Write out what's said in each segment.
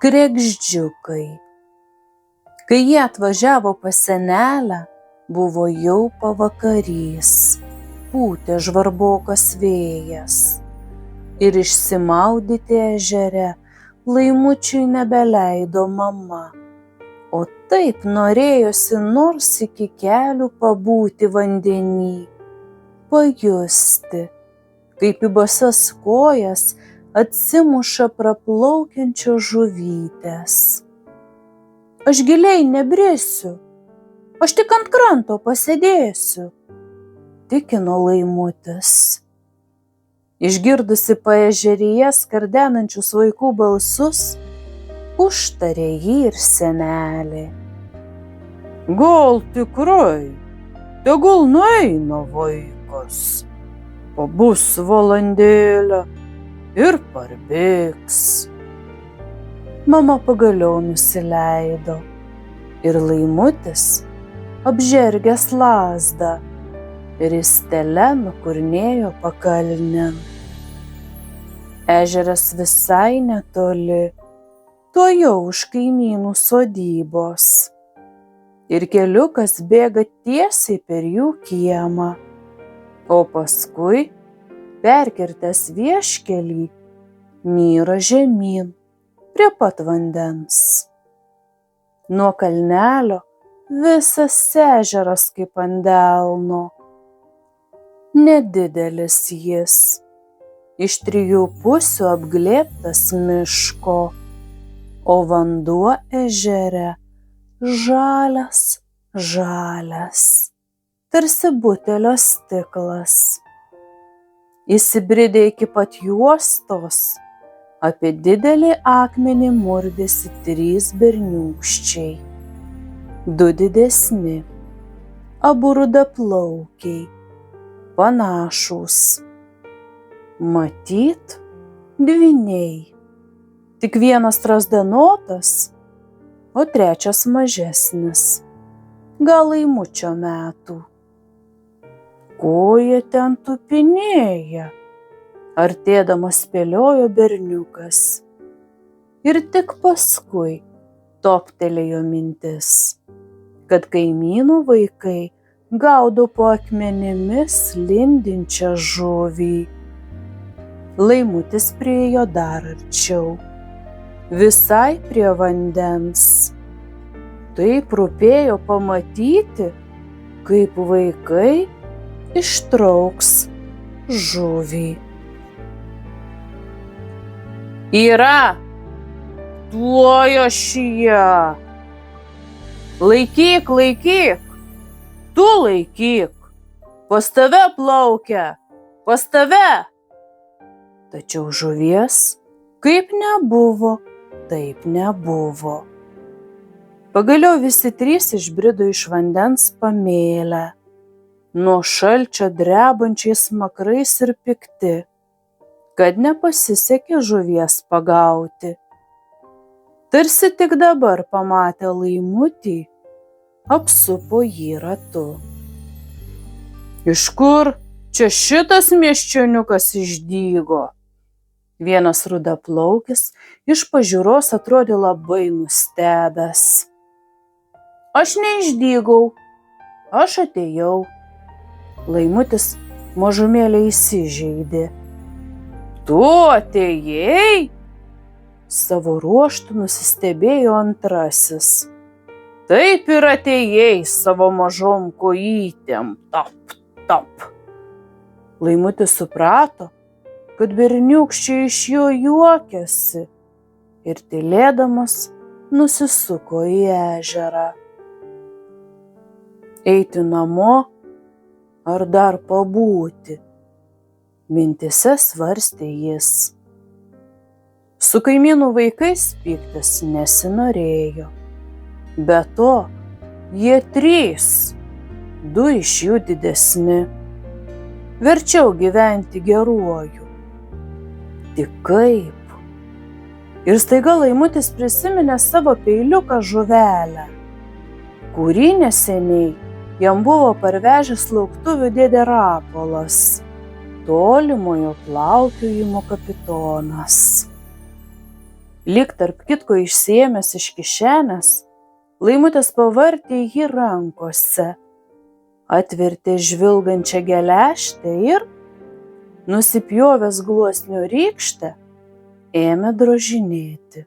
Kregždžiukai. Kai jie atvažiavo pas senelę, buvo jau pavakarys, pūtė žvarbokas vėjas. Ir išsimaudyti ežere Laimučiui nebeleido mama. O taip norėjosi nors iki kelių pabūti vandenį, pajusti, kaip į basas kojas atsimuša praplaukiančios žuvytės. Aš giliai nebrisiu, aš tik ant kranto pasėdėsiu, tikino Laimutis. Išgirdusi paežeryje skardenančius vaikų balsus, užtarė jį ir senelė. Gal tikrai, tegul nueina vaikas, pabus valandėlę ir parbėgs. Mama pagaliau nusileido ir Laimutis, apžergęs lazdą, ristele nukurnėjo pakalnėn. Ežeras visai netoli, tuojau už kaimynų sodybos. Ir keliukas bėga tiesiai per jų kiemą, o paskui, perkirtęs vieškelį, nyra žemyn, prie pat vandens. Nuo kalnelio visas ežeras kaip ant delno. Nedidelis jis, iš 3 pusių apglėbtas miško, o vanduo ežere žalias, tarsi butelio stiklas. Įsibridę iki pat juostos, apie didelį akmenį murdėsi 3 berniūkščiai. 2 didesni, abu rudaplaukiai, panašūs. Matyt, dvyniai. Tik vienas strazdanotas, o 3 mažesnis, gal Laimučio metų. Ko jie ten tupinėja? Artėdamas spėliojo berniukas. Ir tik paskui toptelėjo mintis, kad kaimynų vaikai gaudo po akmenimis lindinčią žuvį. Laimutis priėjo dar arčiau, visai prie vandens. Taip rūpėjo pamatyti, kaip vaikai ištrauks žuvį. Yra, tuoj aš ją. Laikyk, tu laikyk, pas tave plaukia, pas tave. Tačiau žuvies kaip nebuvo, taip nebuvo. Pagaliau visi 3 išbrido iš vandens pamėlę, nuo šalčio drebančiais smakrais ir pikti, kad nepasisekė žuvies pagauti. Tarsi tik dabar pamatė Laimutį, apsupo jį ratu. Iš kur čia šitas miesčioniukas išdygo? Vienas rudaplaukis iš pažiūros atrodė labai nustebęs. Aš neišdygau, aš atėjau. Laimutis mažumėlę įsižeidė. Tu atėjai? Savo ruožtu nusistebėjo antrasis. Taip ir atėjai savo mažom kojytėm, tap. Laimutis suprato, kad berniūkščiai iš jo juokiasi ir tylėdamas nusisuko į ežerą. Eiti namo ar dar pabūti? Mintyse svarstė jis. Su kaimynų vaikais pyktis nesinorėjo. Be to, jie 3, 2 iš jų didesni. Verčiau gyventi geruoju. Tik kaip? Ir staiga Laimutis prisiminė savo peiliuką žuvelę, kurį neseniai jam buvo parvežęs lauktuvių dėdė Rapolas, tolimojo plaukiojimo kapitonas. Lyg tarp kitko išsiėmęs iš kišenės, Laimutis pavartė jį rankose, atvertė žvilgančią geležtę ir, nusipjovęs gluosnio rykštę, ėmė drožinėti.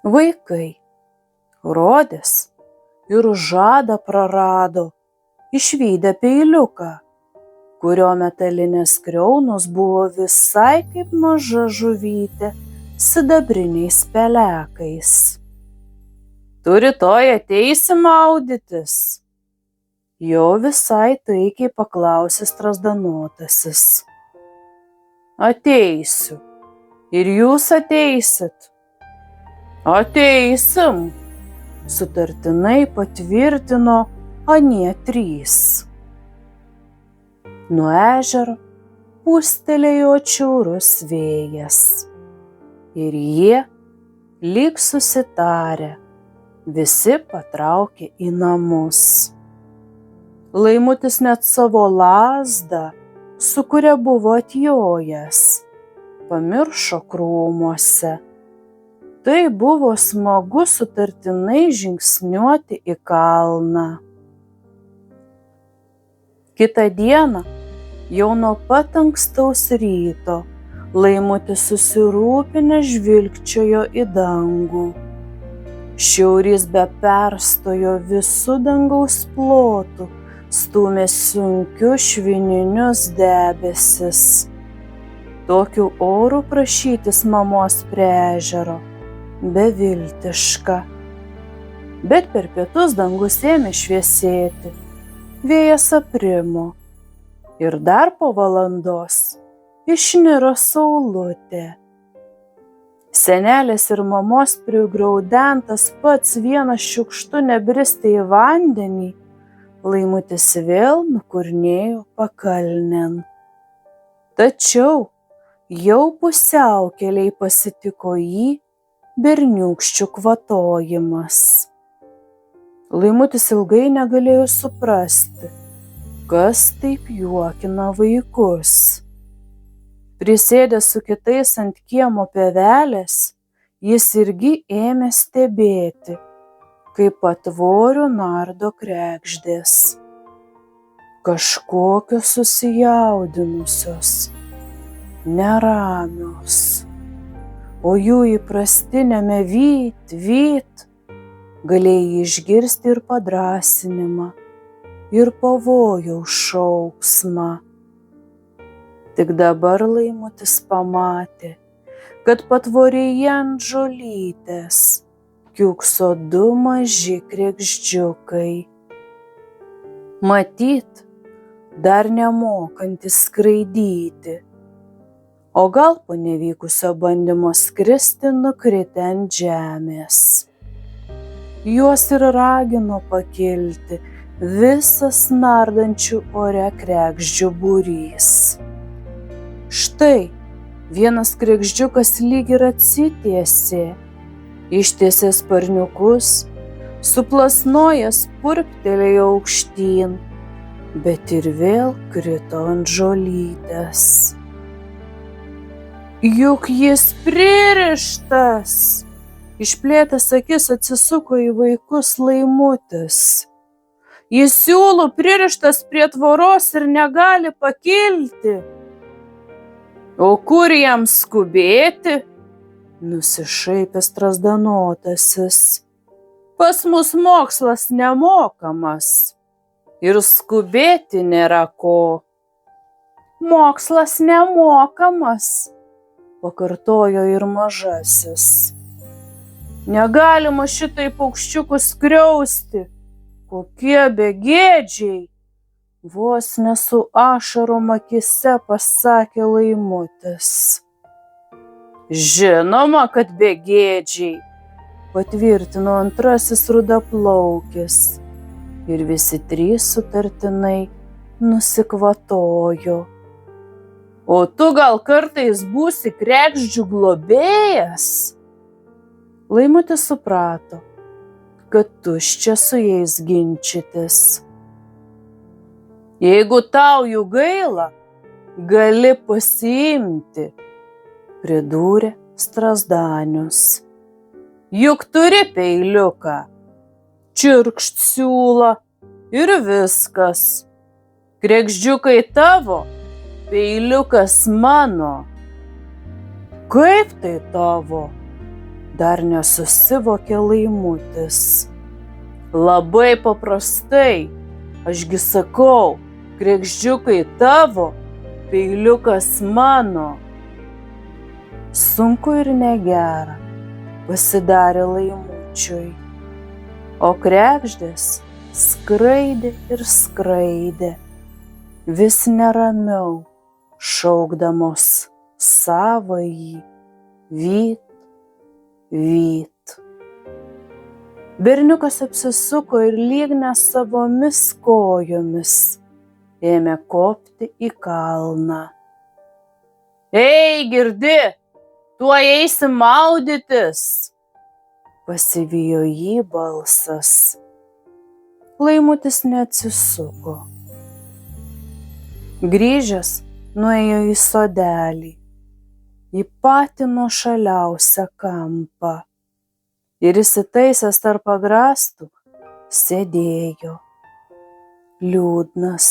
Vaikai, rodės, ir žadą prarado, išvydę peiliuką, kurio metalinės kriaunos buvo visai kaip maža žuvytė sidabriniais pelekais. Tu rytoj ateisi maudytis? Jau visai taikiai paklausė strazdanotasis. Ateisiu. Ir jūs ateisit? Ateisim, sutartinai patvirtino anie trys. Nuo ežero pūstelėjo atšiaurus vėjas. Ir jie, lyg susitarę, visi patraukė į namus. Laimutis net savo lazdą, su kuria buvo atjojęs, pamiršo krūmuose. Tai buvo smagu sutartinai žingsniuoti į kalną. Kitą dieną, jau nuo pat ankstaus ryto, Laimutis susirūpinę žvilgčiojo į dangų. Šiaurys be perstojo visų dangaus plotų, stūmė sunkius švininius debesis. Tokiu oru prašytis mamos prie ežero beviltiška. Bet per pietus dangus ėmė šviesėti, vėjas aprimo ir dar po valandos išniro saulutė. Senelės ir mamos prigraudentas pats vienas šiukštu nebristi į vandenį, Laimutis vėl nukurnėjo pakalnėn. Tačiau jau pusiaukelėj pasitiko jį berniūkščių kvatojimas. Laimutis ilgai negalėjo suprasti, kas taip juokina vaikus. Prisėdęs su kitais ant kiemo pievelės, jis irgi ėmė stebėti, kaip patvoriu nardo kregždės. Kažkokios susijaudinusios, neramios, o jų įprastiniame vyt galėjai išgirsti ir padrąsinimą, ir pavojaus šauksmą. Tik dabar Laimutis pamatė, kad patvoryje ant žolytės kiūkso du maži kregždžiukai. Matyt, dar nemokantys skraidyti, o gal po nevykusio bandymo skristi nukritę ant žemės. Juos ir ragino pakilti visas nardančių ore kregždžių būrys. Štai, vienas kregždžiukas lyg ir atsitiesė, ištiesė sparniukus, suplasnojęs purptelėjo aukštyn, bet ir vėl krito ant žolytės. Juk jis pririštas! Išplėtęs akis atsisuko į vaikus Laimutis. Jis siūlų pririštas prie tvoros ir negali pakilti. O kur jam skubėti? Nusišaipė strazdanotasis. Pas mus mokslas nemokamas ir skubėti nėra ko. Mokslas nemokamas, pakartojo ir mažasis. Negalima šitai paukščiukus skriausti, kokie begėdžiai. Vos ne su ašarom akyse pasakė Laimutis. Žinoma, kad begėdžiai, patvirtino antrasis rudaplaukis. Ir visi trys sutartinai nusikvatojo. O tu gal kartais būsi kregždžių globėjas? Laimutis suprato, kad tuščia su jais ginčytis. Jeigu tau jų gaila, gali pasiimti, pridūrė strazdanius. Juk turi peiliuką, čirkšt siūlą ir viskas. Kregždžiukai tavo, peiliukas mano. Kaip tai tavo? Dar nesusivokė Laimutis. Labai paprastai, ašgi sakau, kregždžiukai tavo, peiliukas mano. Sunku ir negera pasidarė Laimučiui, o kregždės skraidė ir skraidė, vis neramiau šaukdamos savąjį vyt, vyt. Berniukas apsisuko ir lyg nesavomis kojomis ėmė kopti į kalną. Ei, girdi, tuoj eisim maudytis, pasivijo jį balsas. Laimutis neatsisuko. Grįžęs nuėjo į sodelį, į patį nuošaliausią kampą ir įsitaisęs tarp agrastų sėdėjo, liūdnas,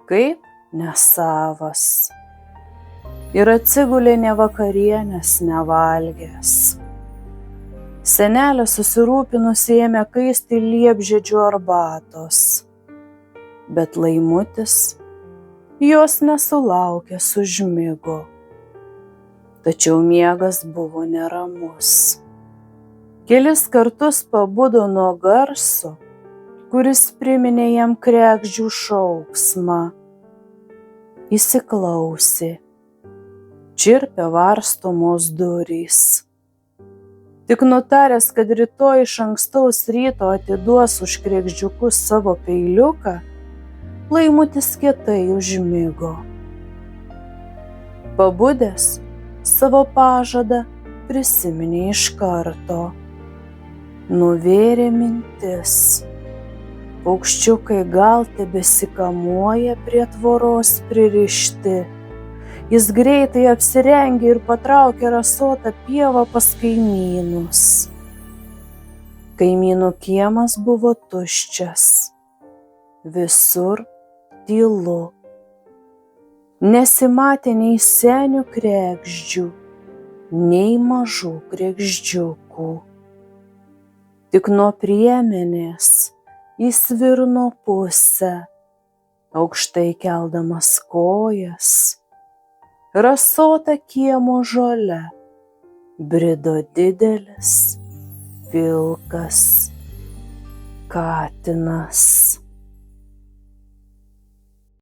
kaip nesavas, ir atsigulė nė vakarienės nevalgęs. Senelė susirūpinusi ėmė kaisti liepžiedžių arbatos, bet Laimutis jos nesulaukęs užmigo. Tačiau miegas buvo neramus. Kelis kartus pabudo nuo garso, kuris priminė jam kregždžių šauksmą. Įsiklausė. Čirpė varstomos durys. Tik nutaręs, kad rytoj iš ankstaus ryto atiduos už kregždžiukus savo peiliuką, Laimutis kietai užmigo. Pabudęs, savo pažadą prisiminė iš karto. Nuvėrė mintis. Paukščiukai gal tebesikamuoja prie tvoros pririšti. Jis greitai apsirengė ir patraukė rasotą pievą pas kaimynus. Kaimynų kiemas buvo tuščias. Visur tylu. Nesimatė nei senių kregždžių, nei mažų kregždžiukų. Tik nuo priemenės į svirno pusę, aukštai keldamas kojas, rasota kiemo žole brido didelis, pilkas katinas.